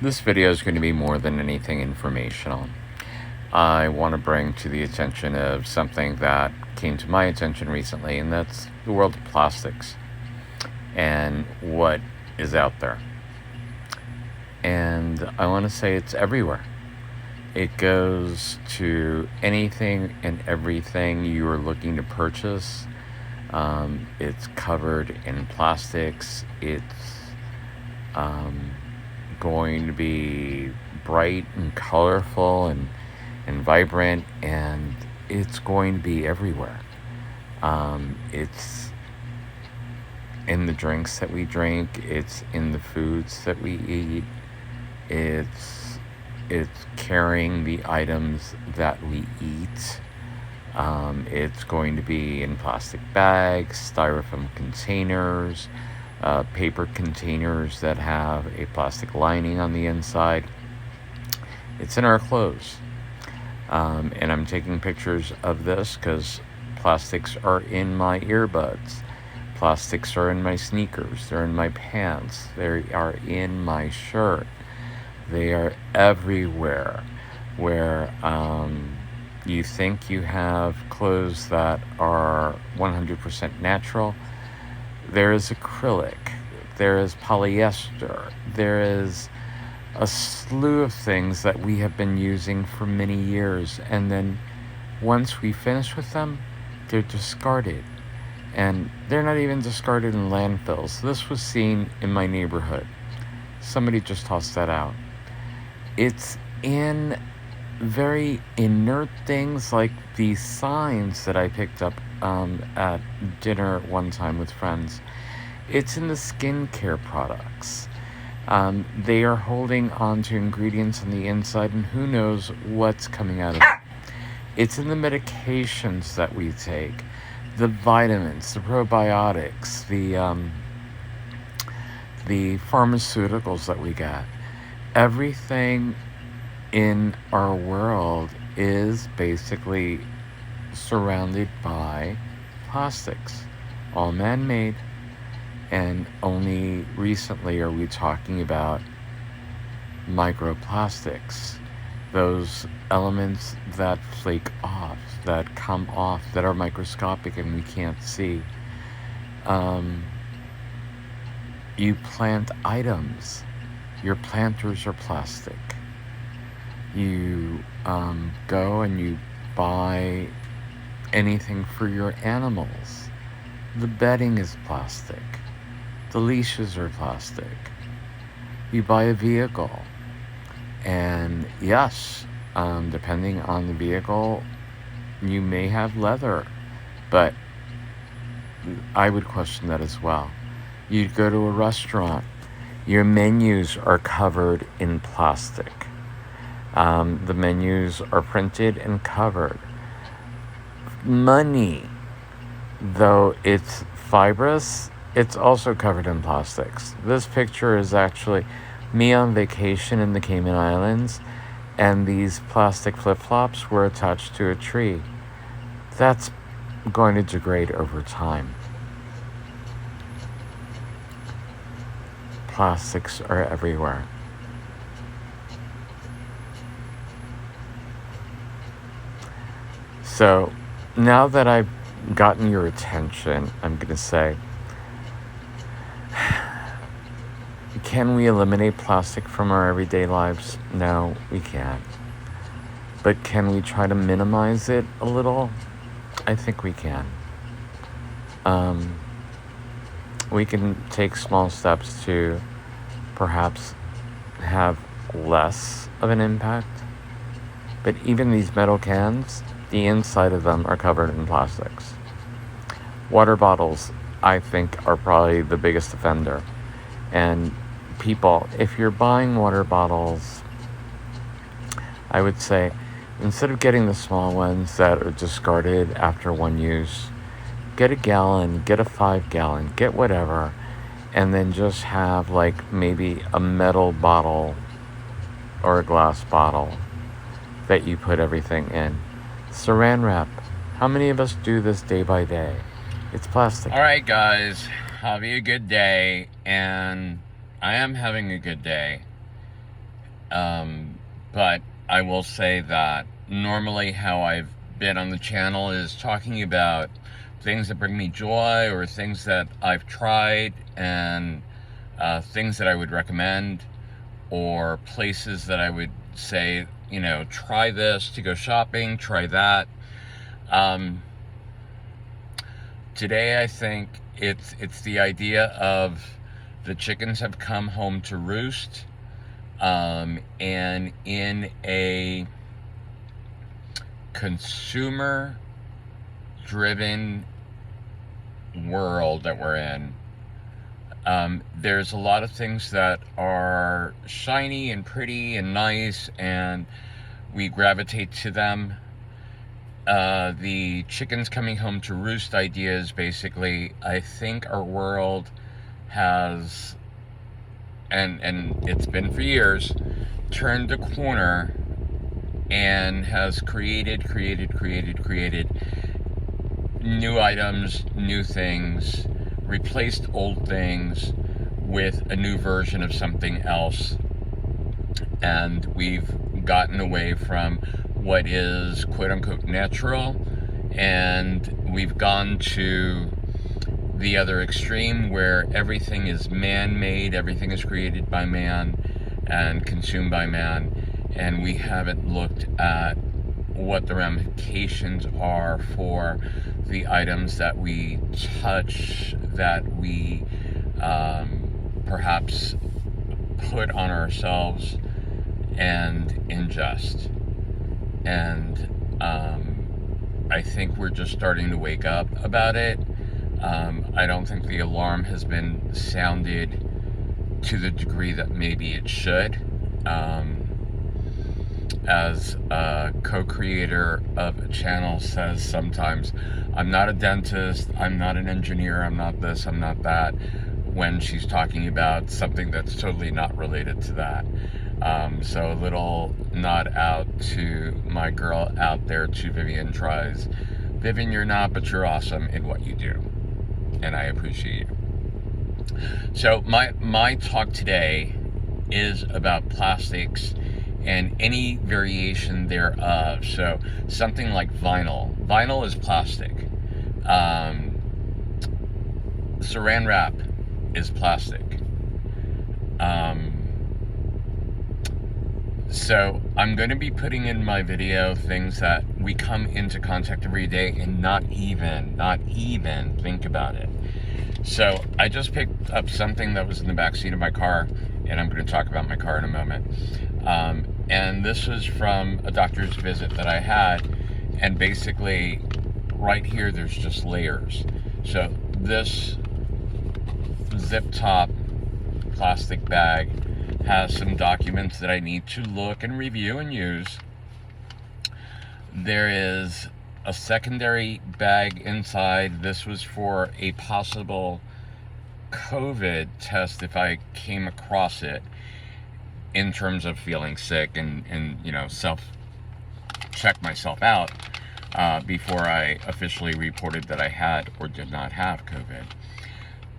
This video is going to be more than anything informational. I want to bring to the attention of something that came to my attention recently, and that's the world of plastics and what is out there. And I want to say it's everywhere. It goes to anything and everything you are looking to purchase. It's covered in plastics. It's going to be bright and colorful and vibrant, and it's going to be everywhere. It's in the drinks that we drink. It's in the foods that we eat. It's carrying the items that we eat. It's going to be in plastic bags, styrofoam containers, paper containers that have a plastic lining on the inside. It's in our clothes. And I'm taking pictures of this because plastics are in my earbuds. Plastics are in my sneakers. They're in my pants. They are in my shirt. They are everywhere. Where you think you have clothes that are 100% natural, there is acrylic, there is polyester, there is a slew of things that we have been using for many years, and then once we finish with them, they're discarded. And they're not even discarded in landfills. This was seen in my neighborhood. Somebody just tossed that out. It's in very inert things like these signs that I picked up at dinner one time with friends. It's in the skincare products. They are holding on to ingredients on the inside, and who knows what's coming out of it. It's in the medications that we take, the vitamins, the probiotics, the pharmaceuticals that we get. Everything in our world is basically surrounded by plastics, all man-made, and only recently are we talking about microplastics, those elements that flake off, that come off, that are microscopic and we can't see. You plant items, your planters are plastic. You go and you buy anything for your animals. The bedding is plastic. The leashes are plastic. You buy a vehicle, and yes, depending on the vehicle, you may have leather, but I would question that as well. You'd go to a restaurant, your menus are covered in plastic. The menus are printed and covered. Money, though it's fibrous, it's also covered in plastics. This picture is actually me on vacation in the Cayman Islands, and these plastic flip-flops were attached to a tree. That's going to degrade over time. Plastics are everywhere. So now that I've gotten your attention, I'm going to say, can we eliminate plastic from our everyday lives? No, we can't. But can we try to minimize it a little? I think we can. We can take small steps to perhaps have less of an impact. But even these metal cans, the inside of them are covered in plastics. Water bottles, I think, are probably the biggest offender. And people, if you're buying water bottles, I would say, instead of getting the small ones that are discarded after one use, get a gallon, get a 5-gallon, get whatever, and then just have like maybe a metal bottle or a glass bottle that you put everything in. Saran wrap. How many of us do this day by day? It's plastic. All right, guys, have a good day, and I am having a good day. But I will say that normally how I've been on the channel is talking about things that bring me joy, or things that I've tried, and things that I would recommend, or places that I would say, try this to go shopping, try that. Today I think it's the idea of the chickens have come home to roost, and in a consumer-driven world that we're in, there's a lot of things that are shiny and pretty and nice, and we gravitate to them. The chickens coming home to roost idea is basically, I think our world has, and it's been for years, turned the corner and has created new items, new things, replaced old things with a new version of something else. And we've gotten away from what is quote-unquote natural, and we've gone to the other extreme where everything is man-made, everything is created by man and consumed by man, and we haven't looked at what the ramifications are for the items that we touch, that we perhaps put on ourselves and ingest. And I think we're just starting to wake up about it. I don't think the alarm has been sounded to the degree that maybe it should. As a co-creator of a channel says sometimes, I'm not a dentist, I'm not an engineer, I'm not this, I'm not that, when she's talking about something that's totally not related to that. So a little nod out to my girl out there, to Vivian Tries. Vivian, you're not, but you're awesome in what you do, and I appreciate you. So my talk today is about plastics and any variation thereof. So something like vinyl. Vinyl is plastic. Saran wrap is plastic. So I'm going to be putting in my video things that we come into contact every day and not even think about it. So I just picked up something that was in the back seat of my car, and I'm going to talk about my car in a moment. And this was from a doctor's visit that I had, and basically right here there's just layers. So this zip top plastic bag has some documents that I need to look and review and use. There is a secondary bag inside. This was for a possible COVID test if I came across it, in terms of feeling sick and check myself out before I officially reported that I had or did not have COVID.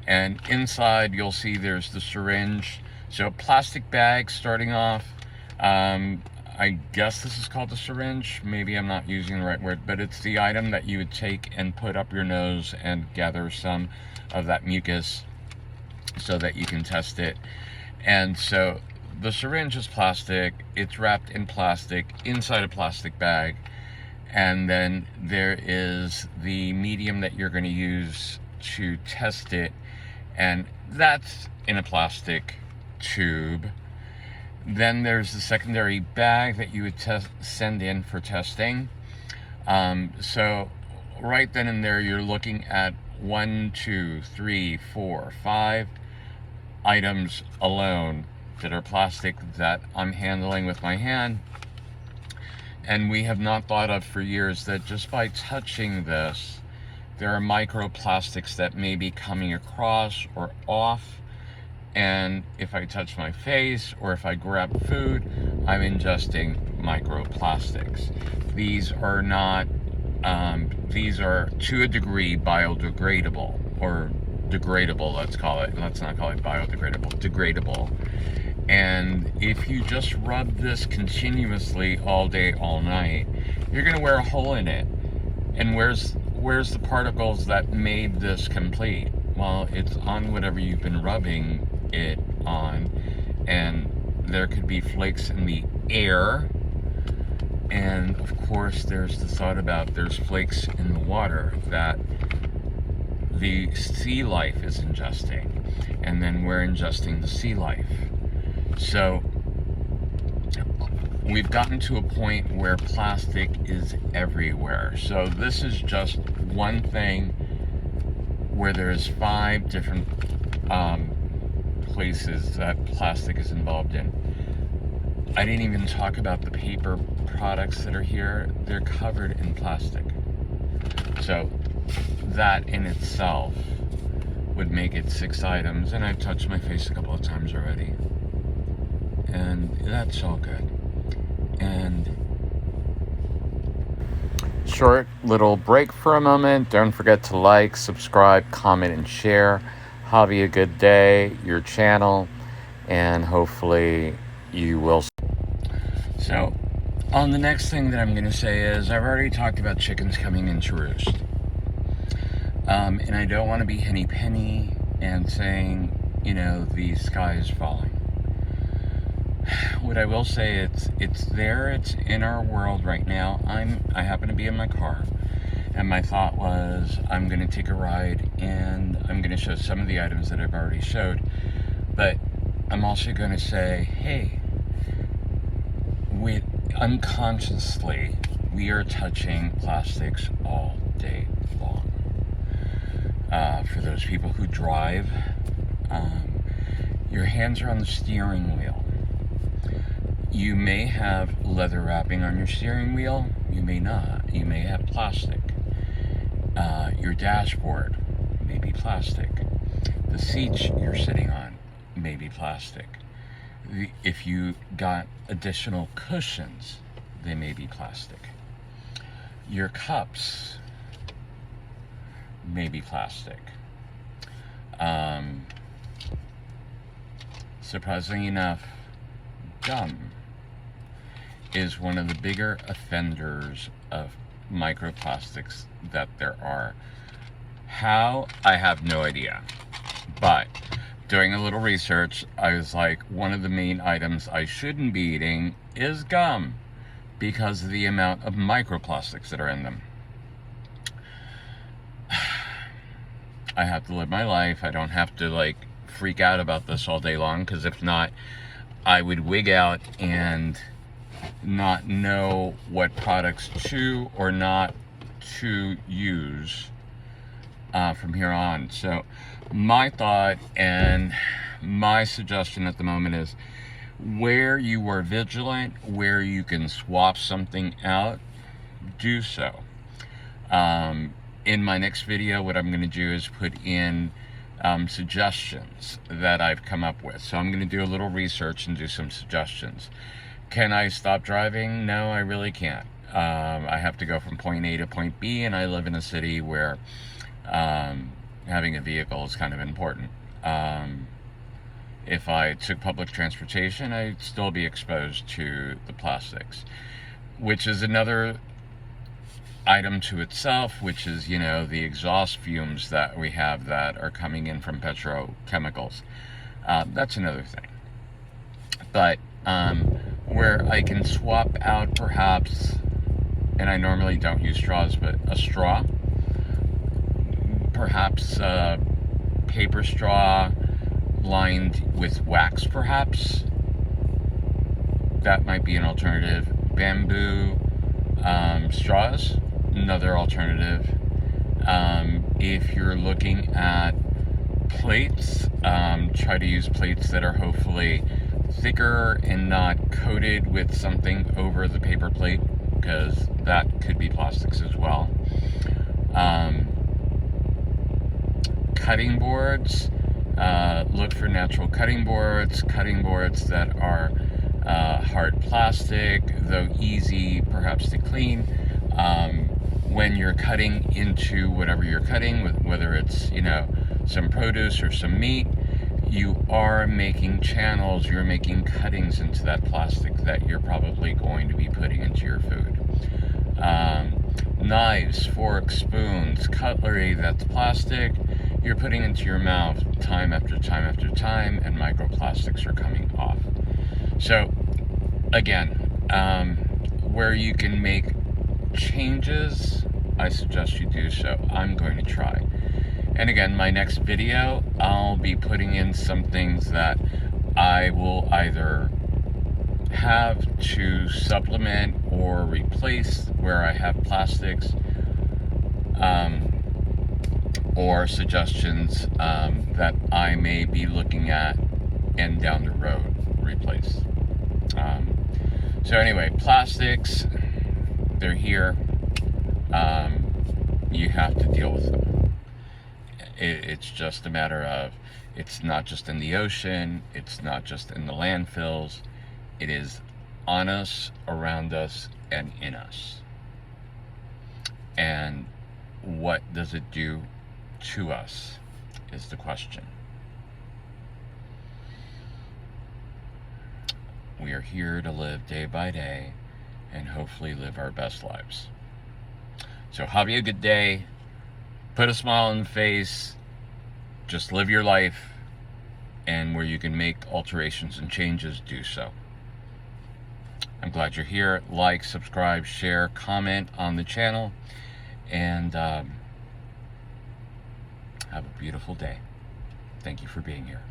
And inside you'll see there's the syringe. So plastic bag starting off. I guess this is called the syringe. Maybe I'm not using the right word, but it's the item that you would take and put up your nose and gather some of that mucus so that you can test it. And so the syringe is plastic. It's wrapped in plastic inside a plastic bag. And then there is the medium that you're going to use to test it, and that's in a plastic tube. Then there's the secondary bag that you would send in for testing. So right then and there you're looking at 1, 2, 3, 4, 5 items alone that are plastic that I'm handling with my hand. And we have not thought of for years that just by touching this, there are microplastics that may be coming across or off. And if I touch my face or if I grab food, I'm ingesting microplastics. These are not, these are to a degree biodegradable, or degradable, let's call it. Let's not call it biodegradable, degradable. And if you just rub this continuously all day, all night, you're going to wear a hole in it. And where's the particles that made this complete? Well, it's on whatever you've been rubbing it on. And there could be flakes in the air. And of course, there's the thought about there's flakes in the water that the sea life is ingesting. And then we're ingesting the sea life. So we've gotten to a point where plastic is everywhere. So this is just one thing where there's 5 different places that plastic is involved in. I didn't even talk about the paper products that are here. They're covered in plastic. So that in itself would make it 6 items, and I've touched my face a couple of times already. And that's all good. And short little break for a moment. Don't forget to like, subscribe, comment, and share. Have a good day, your channel, and hopefully you will. So, on the next thing that I'm going to say is, I've already talked about chickens coming in to roost. And I don't want to be henny penny and saying, the sky is falling. What I will say, it's there, it's in our world right now. I happen to be in my car, and my thought was, I'm going to take a ride, and I'm going to show some of the items that I've already showed, but I'm also going to say, hey, unconsciously, we are touching plastics all day long. For those people who drive, your hands are on the steering wheel. You may have leather wrapping on your steering wheel. You may not. You may have plastic. Your dashboard may be plastic. The seats you're sitting on may be plastic. If you got additional cushions, they may be plastic. Your cups may be plastic. Surprisingly enough, gum is one of the bigger offenders of microplastics that there are. How? I have no idea. But doing a little research, I was like, one of the main items I shouldn't be eating is gum because of the amount of microplastics that are in them. I have to live my life. I don't have to freak out about this all day long, because if not, I would wig out and not know what products to or not to use from here on. So my thought and my suggestion at the moment is, where you are vigilant, where you can swap something out, do so. In my next video, what I'm going to do is put in suggestions that I've come up with. So I'm going to do a little research and do some suggestions. Can I stop driving? No, I really can't. I have to go from point A to point B, and I live in a city where having a vehicle is kind of important. If I took public transportation, I'd still be exposed to the plastics, which is another item to itself, which is, the exhaust fumes that we have that are coming in from petrochemicals. That's another thing. But where I can swap out perhaps, and I normally don't use straws, but a straw, perhaps a paper straw lined with wax, perhaps. That might be an alternative. Bamboo straws, another alternative. If you're looking at plates, try to use plates that are hopefully thicker and not coated with something over the paper plate, because that could be plastics as well. Cutting boards, look for natural cutting boards that are hard plastic, though easy perhaps to clean. When you're cutting into whatever you're cutting, whether it's some produce or some meat, you are making channels, you're making cuttings into that plastic that you're probably going to be putting into your food. Knives, forks, spoons, cutlery that's plastic, you're putting into your mouth time after time after time, and microplastics are coming off. So again, where you can make changes, I suggest you do so. I'm going to try. And again, my next video, I'll be putting in some things that I will either have to supplement or replace where I have plastics, or suggestions that I may be looking at and down the road replace. So anyway, plastics, they're here. You have to deal with them. It's just a matter of, it's not just in the ocean, it's not just in the landfills, it is on us, around us, and in us. And what does it do to us is the question. We are here to live day by day and hopefully live our best lives. So have you a good day. Put a smile on the face. Just live your life. And where you can make alterations and changes, do so. I'm glad you're here. Like, subscribe, share, comment on the channel. And have a beautiful day. Thank you for being here.